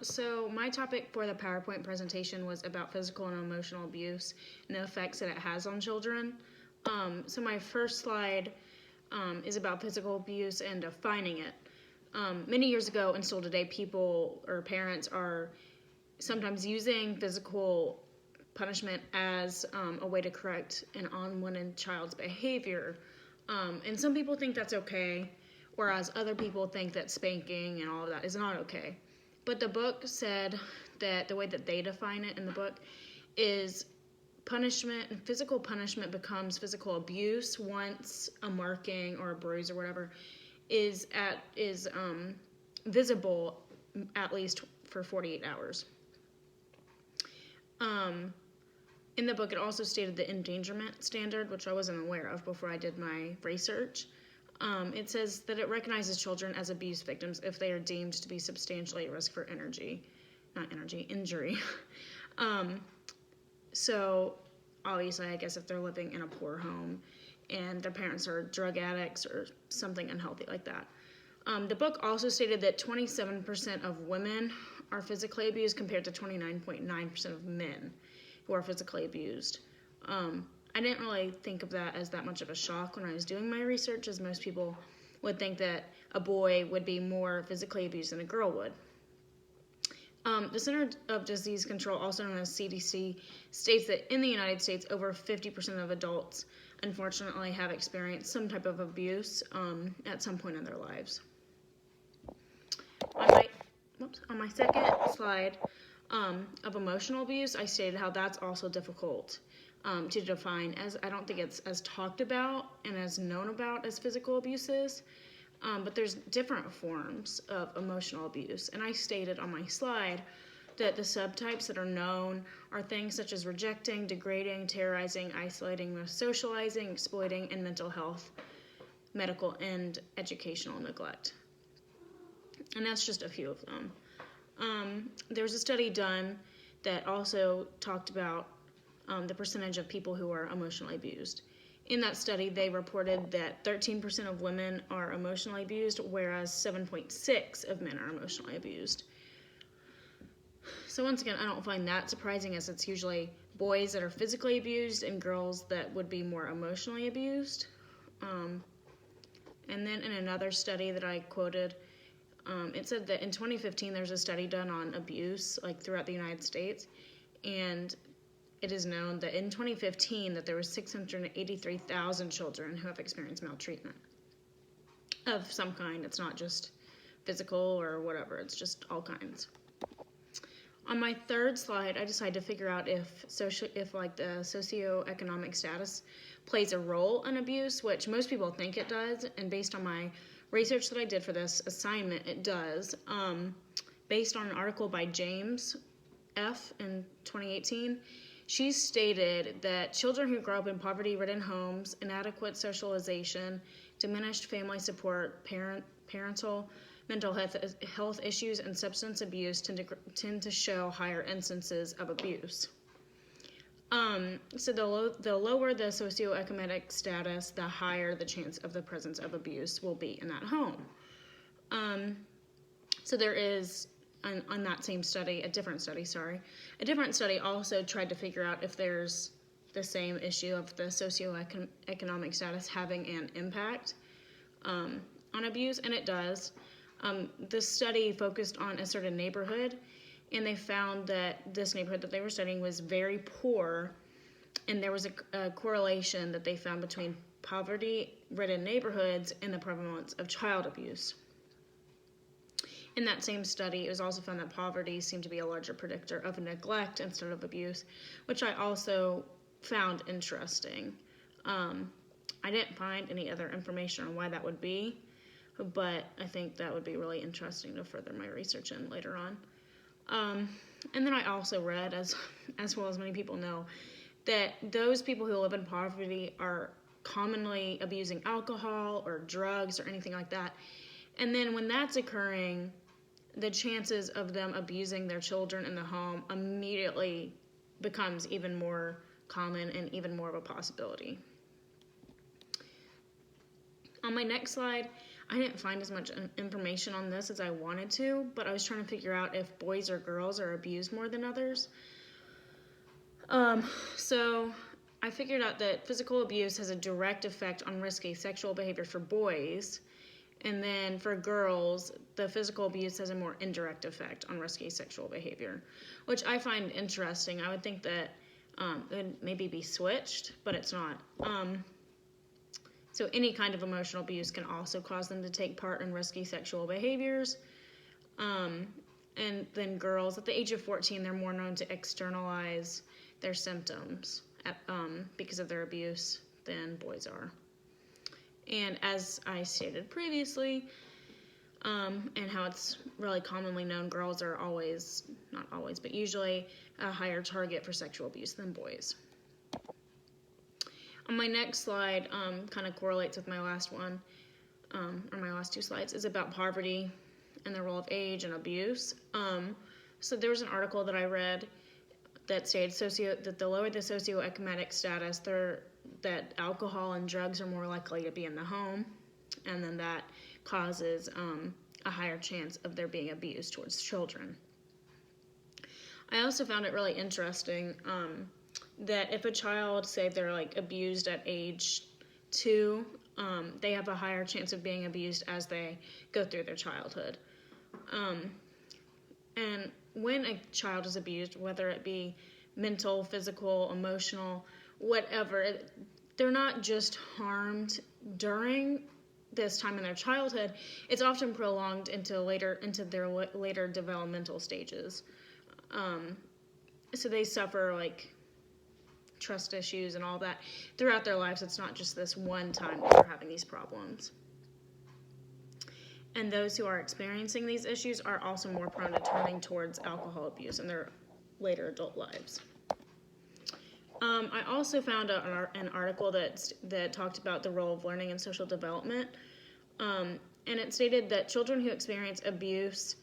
So my topic for the PowerPoint presentation was about physical and emotional abuse and the effects that it has on children. So my first slide is about physical abuse and defining it. Many years ago and still today, people or parents are sometimes using physical punishment as a way to correct an unwanted child's behavior. And some people think that's okay, whereas other people think that spanking and all of that is not okay. But the book said that the way that they define it in the book is punishment, physical punishment becomes physical abuse once a marking or a bruise or whatever is visible at least for 48 hours. In the book, it also stated the endangerment standard, which I wasn't aware of before I did my research. It says that it recognizes children as abuse victims if they are deemed to be substantially at risk for injury. So, obviously, I guess if they're living in a poor home and their parents are drug addicts or something unhealthy like that. The book also stated that 27% of women are physically abused compared to 29.9% of men who are physically abused. I didn't really think of that as that much of a shock when I was doing my research, as most people would think that a boy would be more physically abused than a girl would. The Center of Disease Control, also known as CDC, states that in the United States, over 50% of adults, unfortunately, have experienced some type of abuse at some point in their lives. On my second slide of emotional abuse, I stated how that's also difficult to define, as I don't think it's as talked about and as known about as physical abuse is. But there's different forms of emotional abuse. And I stated on my slide that the subtypes that are known are things such as rejecting, degrading, terrorizing, isolating, socializing, exploiting, and mental health, medical, and educational neglect. And that's just a few of them. There was a study done that also talked about the percentage of people who are emotionally abused. In that study, they reported that 13% of women are emotionally abused, whereas 7.6% of men are emotionally abused. So once again, I don't find that surprising, as it's usually boys that are physically abused and girls that would be more emotionally abused. And then in another study that I quoted, it said that in 2015 there's a study done on abuse throughout the United States, and it is known that in 2015 that there were 683,000 children who have experienced maltreatment of some kind. It's not just physical or whatever, it's just all kinds. On my third slide, I decided to figure out if the socioeconomic status plays a role in abuse, which most people think it does, and based on my research that I did for this assignment, it does. Based on an article by James F. in 2018, she stated that children who grow up in poverty-ridden homes, inadequate socialization, diminished family support, parental mental health issues, and substance abuse tend to show higher instances of abuse. So the lower the socioeconomic status, the higher the chance of the presence of abuse will be in that home. So there is, on that same study, a different study also tried to figure out if there's the same issue of the socioeconomic status having an impact on abuse, and it does. This study focused on a certain neighborhood, and they found that this neighborhood that they were studying was very poor, and there was a correlation that they found between poverty-ridden neighborhoods and the prevalence of child abuse. In that same study, it was also found that poverty seemed to be a larger predictor of neglect instead of abuse, which I also found interesting. I didn't find any other information on why that would be, but I think that would be really interesting to further my research in later on. And then I also read, as well as many people know, that those people who live in poverty are commonly abusing alcohol or drugs or anything like that. And then when that's occurring, the chances of them abusing their children in the home immediately becomes even more common and even more of a possibility. On my next slide, I didn't find as much information on this as I wanted to, but I was trying to figure out if boys or girls are abused more than others. So I figured out that physical abuse has a direct effect on risky sexual behavior for boys, and then for girls, the physical abuse has a more indirect effect on risky sexual behavior, which I find interesting. I would think that it would maybe be switched, but it's not. So any kind of emotional abuse can also cause them to take part in risky sexual behaviors. And then girls, at the age of 14, they're more known to externalize their symptoms because of their abuse than boys are. And as I stated previously, and how it's really commonly known, girls are always, not always, but usually a higher target for sexual abuse than boys. On my next slide, kind of correlates with my last one, or my last two slides, is about poverty and the role of age and abuse. So there was an article that I read that stated that the lower the socioeconomic status, that alcohol and drugs are more likely to be in the home, and then that causes a higher chance of there being abuse towards children. I also found it really interesting that if a child, say they're like abused at age 2, they have a higher chance of being abused as they go through their childhood. And when a child is abused, whether it be mental, physical, emotional, whatever, they're not just harmed during this time in their childhood. It's often prolonged into their later developmental stages. So they suffer like trust issues and all that throughout their lives. It's not just this one time that they're having these problems. And those who are experiencing these issues are also more prone to turning towards alcohol abuse in their later adult lives. I also found an article that talked about the role of learning and social development. And it stated that children who experience abuse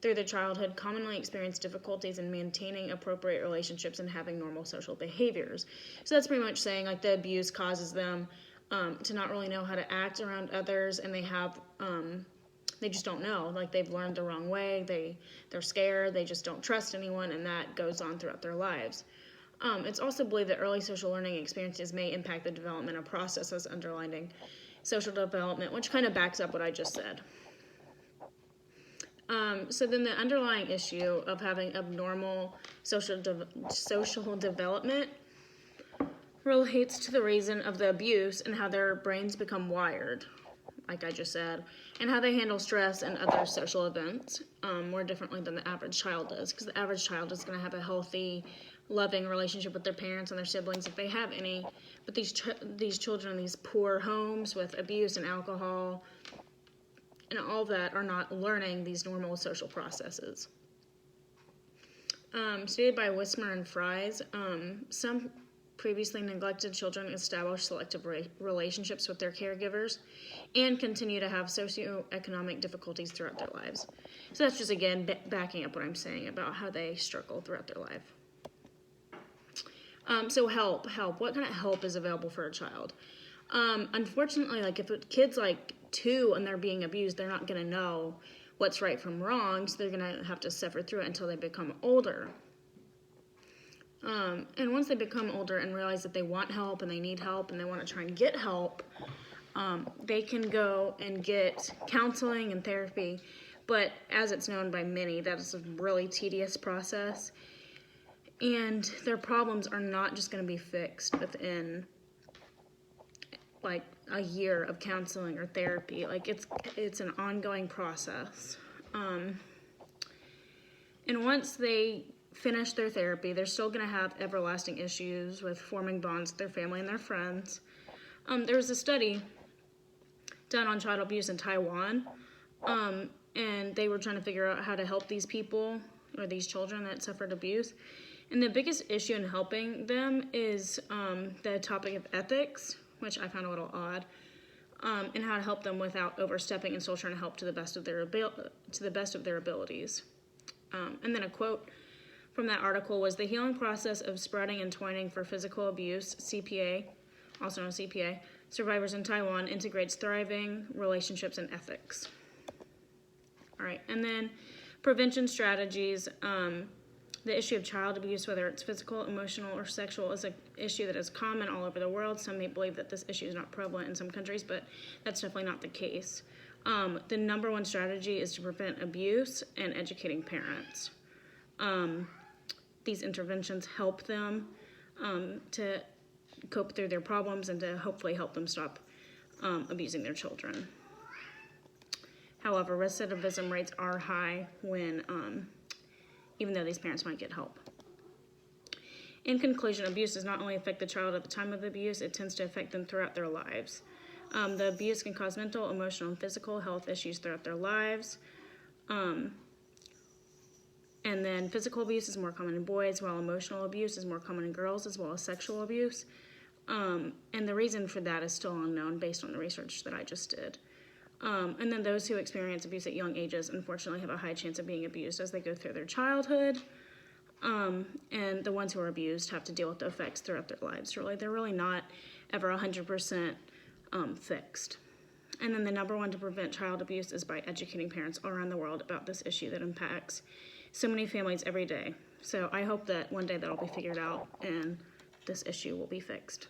through their childhood commonly experience difficulties in maintaining appropriate relationships and having normal social behaviors. So that's pretty much saying like the abuse causes them to not really know how to act around others, and they just don't know. Like they've learned the wrong way. They're scared. They just don't trust anyone, and that goes on throughout their lives. It's also believed that early social learning experiences may impact the developmental processes underlying social development, which kind of backs up what I just said. So then the underlying issue of having abnormal social development relates to the reason of the abuse and how their brains become wired, like I just said, and how they handle stress and other social events more differently than the average child does, because the average child is going to have a healthy, loving relationship with their parents and their siblings if they have any, but these children in these poor homes with abuse and alcohol and all that are not learning these normal social processes. Stated by Wismer and Fries, some previously neglected children establish selective relationships with their caregivers and continue to have socioeconomic difficulties throughout their lives. So that's just, again, backing up what I'm saying about how they struggle throughout their life. So help. What kind of help is available for a child? Unfortunately, like if a kid's like 2 and they're being abused, they're not going to know what's right from wrong, so they're going to have to suffer through it until they become older. And once they become older and realize that they want help and they need help and they want to try and get help, they can go and get counseling and therapy. But as it's known by many, that is a really tedious process. And their problems are not just going to be fixed within like a year of counseling or therapy. Like it's an ongoing process. And once they finish their therapy, they're still going to have everlasting issues with forming bonds with their family and their friends. There was a study done on child abuse in Taiwan, and they were trying to figure out how to help these people or these children that suffered abuse. And the biggest issue in helping them is the topic of ethics, which I found a little odd, and how to help them without overstepping and still trying to help to the best of their abilities. And then a quote from that article was, "The healing process of spreading and twining for physical abuse, CPA, also known as CPA, survivors in Taiwan integrates thriving relationships and ethics. All right, and then prevention strategies. The issue of child abuse, whether it's physical, emotional, or sexual, is an issue that is common all over the world. Some may believe that this issue is not prevalent in some countries, but that's definitely not the case. The number one strategy is to prevent abuse and educating parents. These interventions help them to cope through their problems and to hopefully help them stop abusing their children. However, recidivism rates are high when, even though these parents might get help. In conclusion, abuse does not only affect the child at the time of abuse, it tends to affect them throughout their lives. The abuse can cause mental, emotional, and physical health issues throughout their lives. And then physical abuse is more common in boys, while emotional abuse is more common in girls, as well as sexual abuse. And the reason for that is still unknown based on the research that I just did. And then those who experience abuse at young ages, unfortunately, have a high chance of being abused as they go through their childhood. And the ones who are abused have to deal with the effects throughout their lives. Really, they're really not ever 100% fixed. And then the number one to prevent child abuse is by educating parents all around the world about this issue that impacts so many families every day. So I hope that one day that'll be figured out and this issue will be fixed.